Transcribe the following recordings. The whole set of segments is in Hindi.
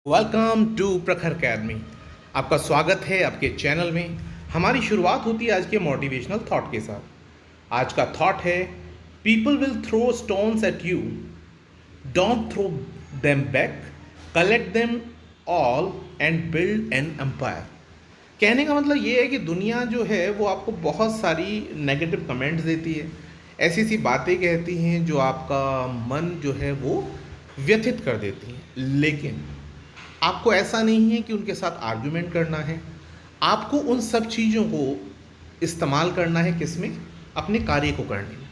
वेलकम टू प्रखर अकेडमी। आपका स्वागत है आपके चैनल में। हमारी शुरुआत होती है आज के मोटिवेशनल थॉट के साथ। आज का थॉट है, people will throw stones at you, don't throw them back, collect them all and build an empire. कहने का मतलब ये है कि दुनिया जो है वो आपको बहुत सारी नेगेटिव कमेंट्स देती है, ऐसी सी बातें कहती हैं जो आपका मन जो है वो व्यथित कर देती हैं। लेकिन आपको ऐसा नहीं है कि उनके साथ आर्ग्यूमेंट करना है। आपको उन सब चीज़ों को इस्तेमाल करना है, किसमें? अपने कार्य को करने में।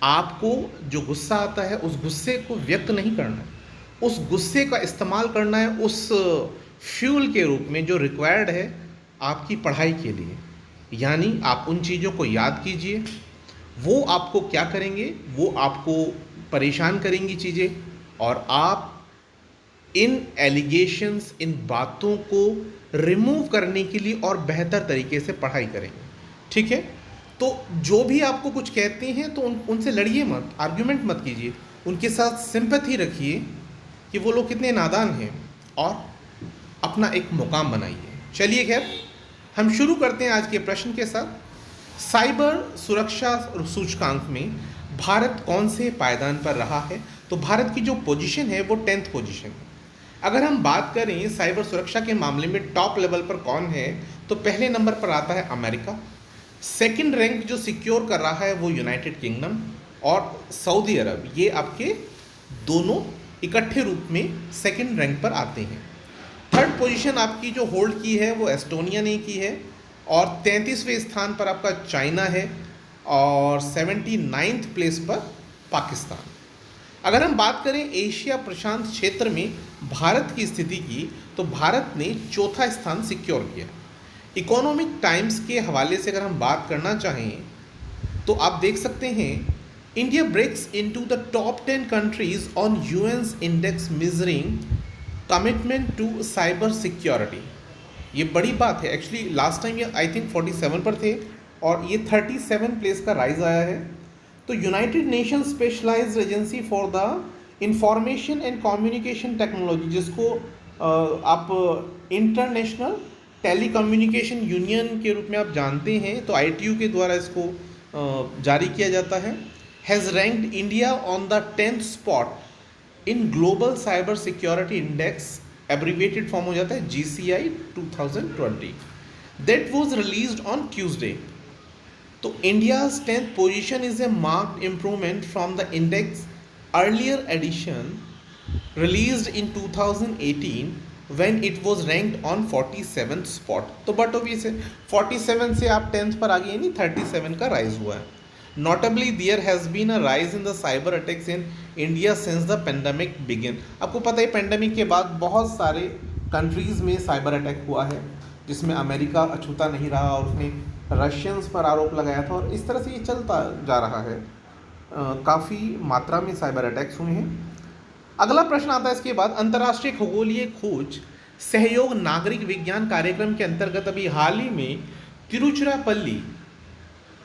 आपको जो गुस्सा आता है उस गुस्से को व्यक्त नहीं करना है, उस गुस्से का इस्तेमाल करना है उस फ्यूल के रूप में जो रिक्वायर्ड है आपकी पढ़ाई के लिए। यानी आप उन चीज़ों को याद कीजिए, वो आपको क्या करेंगे, वो आपको परेशान करेंगी चीज़ें, और आप इन एलिगेशंस, इन बातों को रिमूव करने के लिए और बेहतर तरीके से पढ़ाई करेंगे। ठीक है? तो जो भी आपको कुछ कहते हैं तो उनसे लड़िए मत, आर्ग्यूमेंट मत कीजिए, उनके साथ सिंपैथी रखिए कि वो लोग कितने नादान हैं और अपना एक मुकाम बनाइए। चलिए खैर, हम शुरू करते हैं आज के प्रश्न के साथ। साइबर सुरक्षा सूचकांक में भारत कौन से पायदान पर रहा है? तो भारत की जो पोजीशन है वो 10th पोजीशन है। अगर हम बात करें साइबर सुरक्षा के मामले में टॉप लेवल पर कौन है, तो पहले नंबर पर आता है अमेरिका। सेकंड रैंक जो सिक्योर कर रहा है वो यूनाइटेड किंगडम और सऊदी अरब। ये आपके दोनों इकट्ठे रूप में सेकंड रैंक पर आते हैं। थर्ड पोजीशन आपकी जो होल्ड की है वो एस्टोनिया ने की है, और 33वें स्थान पर आपका चाइना है, और 79th प्लेस पर पाकिस्तान। अगर हम बात करें एशिया प्रशांत क्षेत्र में भारत की स्थिति की, तो भारत ने चौथा स्थान सिक्योर किया। इकोनॉमिक टाइम्स के हवाले से अगर हम बात करना चाहें तो आप देख सकते हैं, India breaks into the top 10 countries on UN's index measuring commitment to cyber security. ये बड़ी बात है। एक्चुअली लास्ट टाइम ये आई थिंक 47 पर थे और ये 37 प्लेस का राइज आया है। तो United Nation specialised agency for the information and communication technology, जिसको आप इंटरनेशनल टेलीकम्युनिकेशन यूनियन के रूप में आप जानते हैं, तो ITU के द्वारा इसको जारी किया जाता है, has ranked India on the 10th spot in global cyber security index, abbreviated form हो जाता है GCI 2020, that was released on Tuesday. तो India's 10th position is a marked improvement from the index earlier edition released in 2018 when it was ranked on 47th spot। तो बट ऑब्वियस है 47 से आप 10th पर आ गए, नहीं 37 का राइज हुआ है। Notably there has been a rise in the cyber attacks in India since the pandemic began। आपको पता है पेंडेमिक के बाद बहुत सारे कंट्रीज़ में साइबर अटैक हुआ है, जिसमें अमेरिका अछूता नहीं रहा और उसने रशियंस पर आरोप लगाया था, और इस तरह से ये चलता जा रहा है। काफ़ी मात्रा में साइबर अटैक्स हुए हैं। अगला प्रश्न आता है इसके बाद, अंतर्राष्ट्रीय खगोलीय खोज सहयोग नागरिक विज्ञान कार्यक्रम के अंतर्गत अभी हाल ही में तिरुचिरापल्ली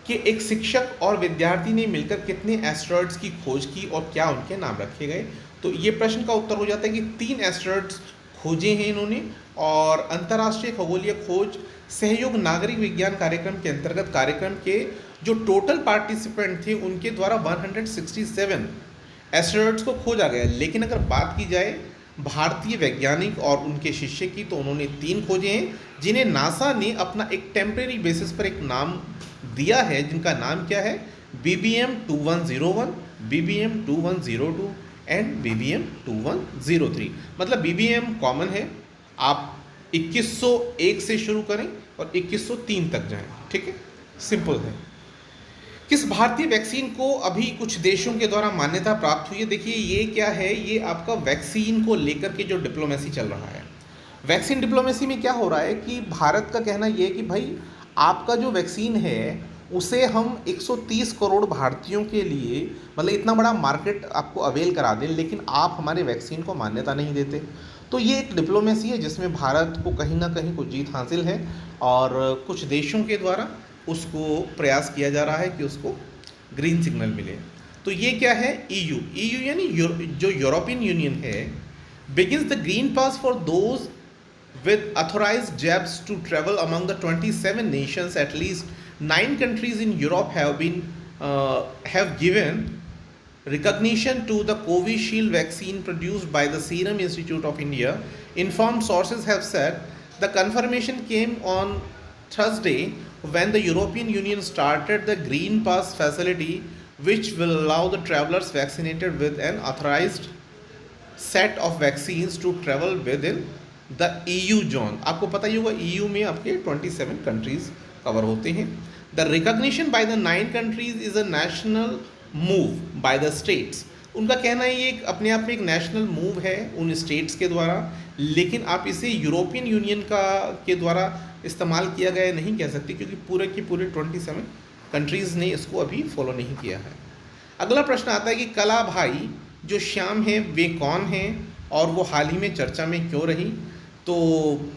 के एक शिक्षक और विद्यार्थी ने मिलकर कितने एस्टेरॉयड्स की खोज की और क्या उनके नाम रखे गए? तो ये प्रश्न का उत्तर हो जाता है कि 3 एस्टेरॉयड्स खोजे हैं इन्होंने, और अंतर्राष्ट्रीय खगोलीय खोज सहयोग नागरिक विज्ञान कार्यक्रम के अंतर्गत कार्यक्रम के जो टोटल पार्टिसिपेंट थे उनके द्वारा 167 एस्टेरॉयड्स को खोजा गया। लेकिन अगर बात की जाए भारतीय वैज्ञानिक और उनके शिष्य की, तो उन्होंने 3 खोजे हैं, जिन्हें नासा ने अपना एक टेम्परेरी बेसिस पर एक नाम दिया है, जिनका नाम क्या है? BBM 2101, BBM 2102 and BBM 2103। मतलब BBM कॉमन है, आप 2101 से शुरू करें और 2103 तक जाएं। ठीक है, सिंपल है। किस भारतीय वैक्सीन को अभी कुछ देशों के द्वारा मान्यता प्राप्त हुई है? देखिए ये क्या है, ये आपका वैक्सीन को लेकर के जो डिप्लोमेसी चल रहा है। वैक्सीन डिप्लोमेसी में क्या हो रहा है कि भारत का कहना ये है कि भाई आपका जो वैक्सीन है उसे हम 130 करोड़ भारतीयों के लिए, मतलब इतना बड़ा मार्केट आपको अवेल करा दें, लेकिन आप हमारे वैक्सीन को मान्यता नहीं देते। तो ये एक डिप्लोमेसी है जिसमें भारत को कहीं ना कहीं कुछ जीत हासिल है, और कुछ देशों के द्वारा उसको प्रयास किया जा रहा है कि उसको ग्रीन सिग्नल मिले। तो ये क्या है? EU यानी जो यूरोपियन यूनियन है begins the green pass for those with authorized jabs to travel among the 27 nations. At least 9 countries in Europe have given recognition to the Covishield vaccine produced by the Serum Institute of India. Informed sources have said the confirmation came on Thursday when the European Union started the Green Pass facility, which will allow the travelers vaccinated with an authorized set of vaccines to travel with in the EU zone. आपको पता ही होगा EU में आपके 27 कंट्रीज कवर होते हैं. The recognition by the 9 countries is a national move by the states. उनका कहना है ये अपने आप में एक नेशनल मूव है उन स्टेट्स के द्वारा, लेकिन आप इसे यूरोपियन यूनियन के द्वारा इस्तेमाल किया गया नहीं कह सकते, क्योंकि पूरे के पूरे 27 कंट्रीज़ ने इसको अभी फॉलो नहीं किया है. अगला प्रश्न आता है कि कला भाई जो श्याम है वे कौन हैं और वो हाल ही में चर्चा में क्यों रही. तो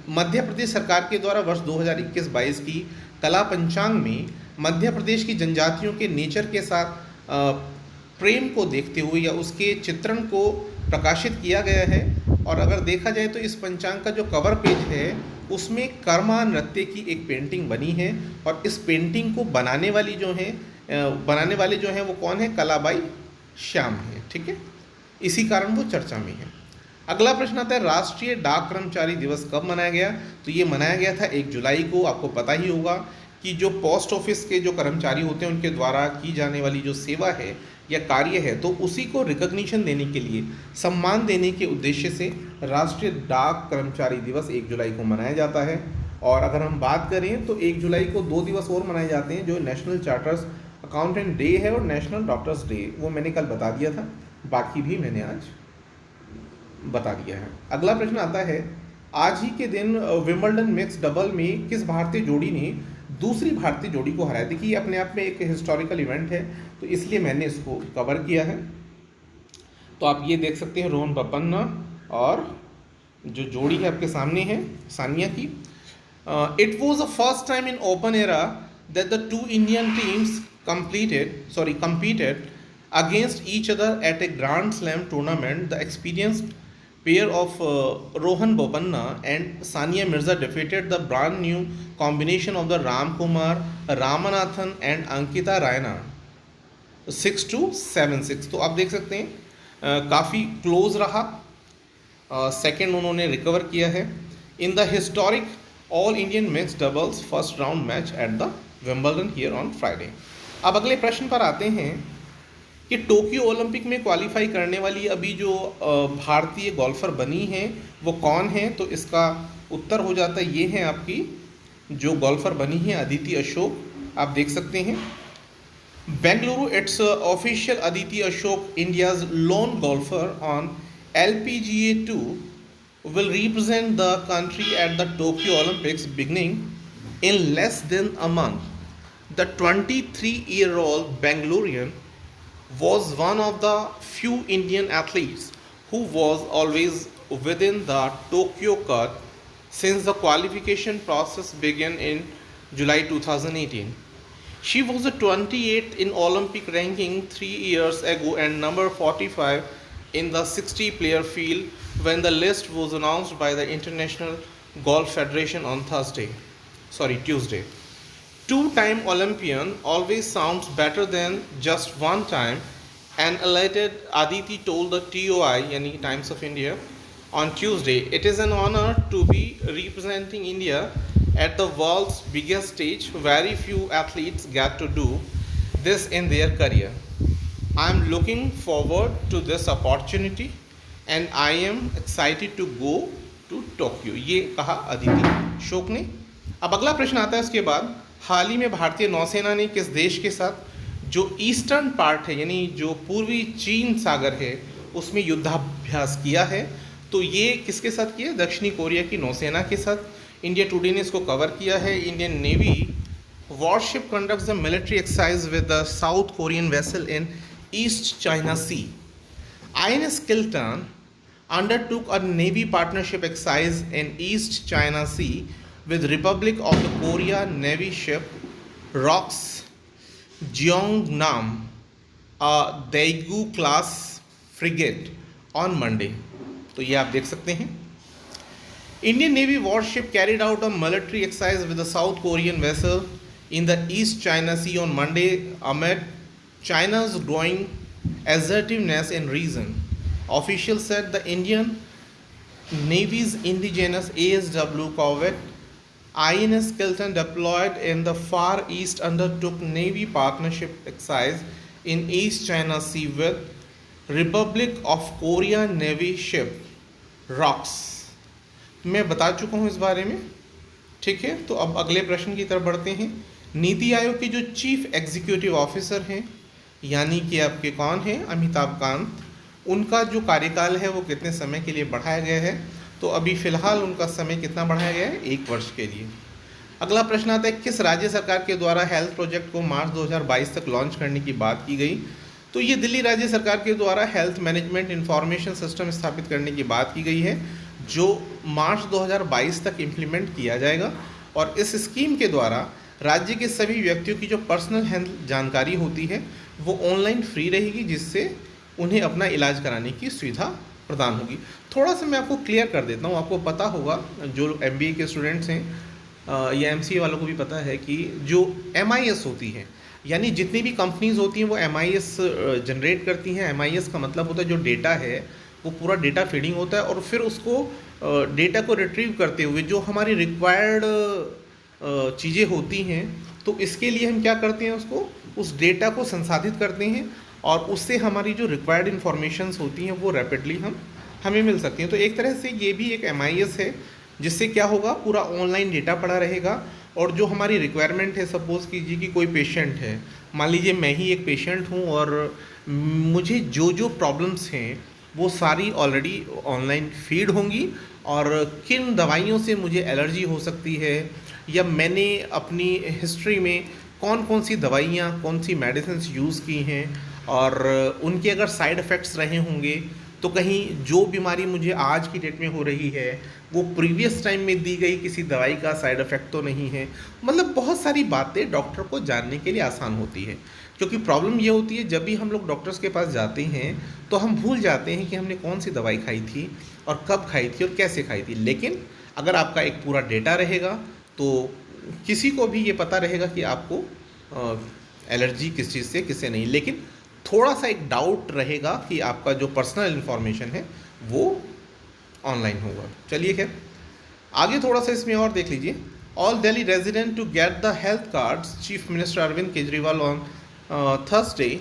मध्य प्रदेश सरकार के द्वारा वर्ष 2021-22 की कला पंचांग में मध्य प्रदेश की जनजातियों के नेचर के साथ प्रेम को देखते हुए या उसके चित्रण को प्रकाशित किया गया है. और अगर देखा जाए तो इस पंचांग का जो कवर पेज है उसमें कर्मा नृत्य की एक पेंटिंग बनी है, और इस पेंटिंग को बनाने वाले जो हैं वो कौन है, कलाबाई श्याम है. ठीक है, इसी कारण वो चर्चा में है. अगला प्रश्न आता है राष्ट्रीय डाक कर्मचारी दिवस कब मनाया गया. तो ये मनाया गया था 1 जुलाई को. आपको पता ही होगा कि जो पोस्ट ऑफिस के जो कर्मचारी होते हैं उनके द्वारा की जाने वाली जो सेवा है या कार्य है, तो उसी को रिकॉग्निशन देने के लिए, सम्मान देने के उद्देश्य से राष्ट्रीय डाक कर्मचारी दिवस 1 जुलाई को मनाया जाता है. और अगर हम बात करें तो 1 जुलाई को 2 दिवस और मनाए जाते हैं, जो नेशनल चार्टर्स अकाउंटेंट डे है और नेशनल डॉक्टर्स डे. वो मैंने कल बता दिया था, बाकी भी मैंने आज बता दिया है. अगला प्रश्न आता है आज ही के दिन विंबलडन मिक्स डबल में किस भारतीय जोड़ी ने दूसरी भारतीय जोड़ी को हराया. देखिए अपने आप में एक हिस्टोरिकल इवेंट है, तो इसलिए मैंने इसको कवर किया है. तो आप ये देख सकते हैं रोहन बोपन्ना और जो जोड़ी है आपके सामने है सानिया की. It was the first time in open era that the 2 Indian teams competed against each other at a Grand Slam tournament. The experienced pair of Rohan Bopanna and Sania Mirza defeated the brand new combination of the Ramkumar Ramanathan and Ankita Raina 6-7-6. तो आप देख सकते हैं काफ़ी क्लोज रहा. सेकेंड उन्होंने रिकवर किया है in the historic all Indian mix doubles first round match at the Wimbledon here on Friday. अब अगले प्रश्न पर आते हैं कि टोक्यो ओलंपिक में क्वालिफाई करने वाली अभी जो भारतीय गोल्फर बनी हैं वो कौन है. तो इसका उत्तर हो जाता है ये है आपकी जो गोल्फर बनी है अदिति अशोक. आप देख सकते हैं Bengaluru. It's official Aditi Ashok India's loan golfer on LPGA 2 will represent the country at the Tokyo Olympics beginning in less than a month. The 23-year-old Bangalorean was one of the few Indian athletes who was always within the Tokyo cut since the qualification process began in July 2018. She was the 28th in Olympic ranking 3 years ago and number 45 in the 60-player field when the list was announced by the International Golf Federation on Tuesday. Two-time Olympian always sounds better than just one time, an elated Aditi told the TOI, yani Times of India, on Tuesday. It is an honor to be representing India at the world's biggest stage. Very few athletes get to do this in their career. I am looking forward to this opportunity and I am excited to go to Tokyo. ये कहा अदिति अशोक ने. अब अगला प्रश्न आता है इसके बाद, हाल ही में भारतीय नौसेना ने किस देश के साथ जो ईस्टर्न पार्ट है यानी जो पूर्वी चीन सागर है उसमें युद्धाभ्यास किया है. तो ये किसके साथ किया, दक्षिणी कोरिया की नौसेना के साथ. इंडिया टुडे ने इसको कवर किया है. Indian navy worship conducts the military exercise with the south Korean vessel in East China Sea. INS Kiltan undertook a Navy partnership exercise in East China Sea with Republic of the Korea Navy ship ROKS Jeongnam, a Daegu class frigate on Monday. तो ये आप देख सकते हैं। Indian Navy warship carried out a military exercise with a South Korean vessel in the East China Sea on Monday amid China's growing assertiveness in region. Officials said the Indian Navy's indigenous ASW corvette INS Kilton, deployed in the Far East, undertook Navy partnership exercise in East China Sea with Republic of Korea Navy ship ROKS। मैं बता चुका हूँ इस बारे में, ठीक है। तो अब अगले प्रश्न की तरफ बढ़ते हैं। नीति आयोग के जो चीफ एग्जीक्यूटिव ऑफिसर हैं, यानी कि आपके कौन हैं, अमिताभ कांत, उनका जो कार्यकाल है वो कितने समय के लिए बढ़ाया गया है? तो अभी फ़िलहाल उनका समय कितना बढ़ाया गया है? 1 वर्ष के लिए। अगला प्रश्न आता है, किस राज्य सरकार के द्वारा हेल्थ प्रोजेक्ट को मार्च 2022 तक लॉन्च करने की बात की गई? तो ये दिल्ली राज्य सरकार के द्वारा हेल्थ मैनेजमेंट इंफॉर्मेशन सिस्टम स्थापित करने की बात की गई है, जो मार्च 2022 तक इम्प्लीमेंट किया जाएगा। और इस स्कीम के द्वारा राज्य के सभी व्यक्तियों की जो पर्सनल हेल्थ जानकारी होती है वो ऑनलाइन फ्री रहेगी, जिससे उन्हें अपना इलाज कराने की सुविधा प्रदान होगी। थोड़ा सा मैं आपको क्लियर कर देता हूँ। आपको पता होगा, जो MBA के स्टूडेंट्स हैं या MCA वालों को भी पता है कि जो MIS होती है, यानी जितनी भी कंपनीज़ होती हैं वो MIS जनरेट करती हैं। MIS का मतलब होता है जो डेटा है वो पूरा डेटा फीडिंग होता है, और फिर उसको डेटा को रिट्रीव करते हुए जो हमारी रिक्वायर्ड चीज़ें होती हैं, तो इसके लिए हम क्या करते हैं, उसको उस डेटा को संसाधित करते हैं, और उससे हमारी जो रिक्वायर्ड इन्फॉर्मेशंस होती हैं वो रैपिडली हमें मिल सकती हैं। तो एक तरह से ये भी एक MIS है, जिससे क्या होगा, पूरा ऑनलाइन डेटा पड़ा रहेगा, और जो हमारी रिक्वायरमेंट है, सपोज़ कीजिए कि कोई पेशेंट है, मान लीजिए मैं ही एक पेशेंट हूँ, और मुझे जो प्रॉब्लम्स हैं वो सारी ऑलरेडी ऑनलाइन फीड होंगी, और किन दवाइयों से मुझे एलर्जी हो सकती है, या मैंने अपनी हिस्ट्री में कौन कौन सी दवाइयाँ, कौन सी मेडिसिन यूज़ की हैं, और उनके अगर साइड इफ़ेक्ट्स रहे होंगे, तो कहीं जो बीमारी मुझे आज की डेट में हो रही है वो प्रीवियस टाइम में दी गई किसी दवाई का साइड इफ़ेक्ट तो नहीं है। मतलब बहुत सारी बातें डॉक्टर को जानने के लिए आसान होती है, क्योंकि प्रॉब्लम ये होती है, जब भी हम लोग डॉक्टर्स के पास जाते हैं तो हम भूल जाते हैं कि हमने कौन सी दवाई खाई थी और कब खाई थी और कैसे खाई थी। लेकिन अगर आपका एक पूरा डेटा रहेगा तो किसी को भी ये पता रहेगा कि आपको एलर्जी किस चीज़ से, किससे नहीं। लेकिन थोड़ा सा एक डाउट रहेगा कि आपका जो पर्सनल इन्फॉर्मेशन है वो ऑनलाइन होगा। चलिए खैर आगे थोड़ा सा इसमें और देख लीजिए। All Delhi resident to get the health cards, chief minister Arvind Kejriwal on Thursday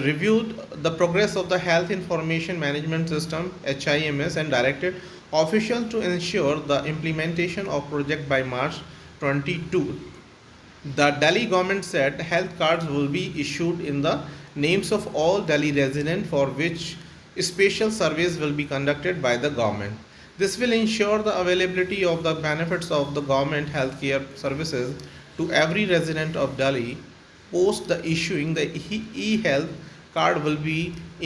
reviewed the progress of the Health Information Management System HIMS and directed officials to ensure the implementation of project by March 22. The Delhi government said health cards will be issued in the names of all Delhi residents, for which special surveys will be conducted by the government. This will ensure the availability of the benefits of the government healthcare services to every resident of Delhi. Post the issuing the e-health card will be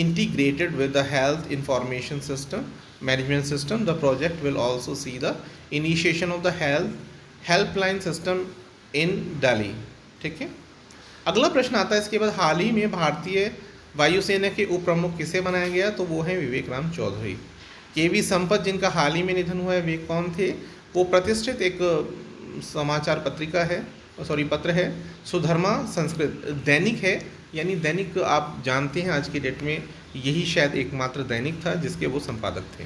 integrated with the health information system management system. The project will also see the initiation of the health helpline system in Delhi। ठीक है। अगला प्रश्न आता है इसके बाद, हाल ही में भारतीय वायुसेना के उप प्रमुख किसे बनाया गया? तो वो हैं विवेक राम चौधरी। KV संपत, जिनका हाल ही में निधन हुआ है, वे कौन थे? वो प्रतिष्ठित एक समाचार पत्रिका है, पत्र है, सुधर्मा संस्कृत दैनिक है। यानी दैनिक आप जानते हैं आज की डेट में यही शायद एकमात्र दैनिक था जिसके वो संपादक थे।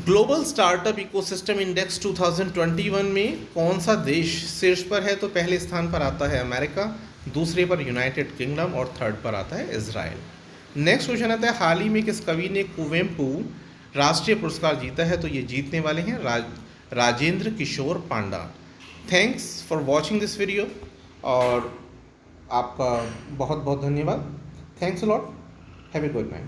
ग्लोबल स्टार्टअप इकोसिस्टम इंडेक्स 2021 में कौन सा देश शीर्ष पर है? तो पहले स्थान पर आता है अमेरिका, दूसरे पर यूनाइटेड किंगडम, और थर्ड पर आता है इजराइल। नेक्स्ट क्वेश्चन आता है, हाल ही में किस कवि ने कुवेम्पू राष्ट्रीय पुरस्कार जीता है? तो ये जीतने वाले हैं Rajendra Kishore Panda. Thanks for watching this video, और आपका बहुत बहुत धन्यवाद। Thanks a lot, have a good night.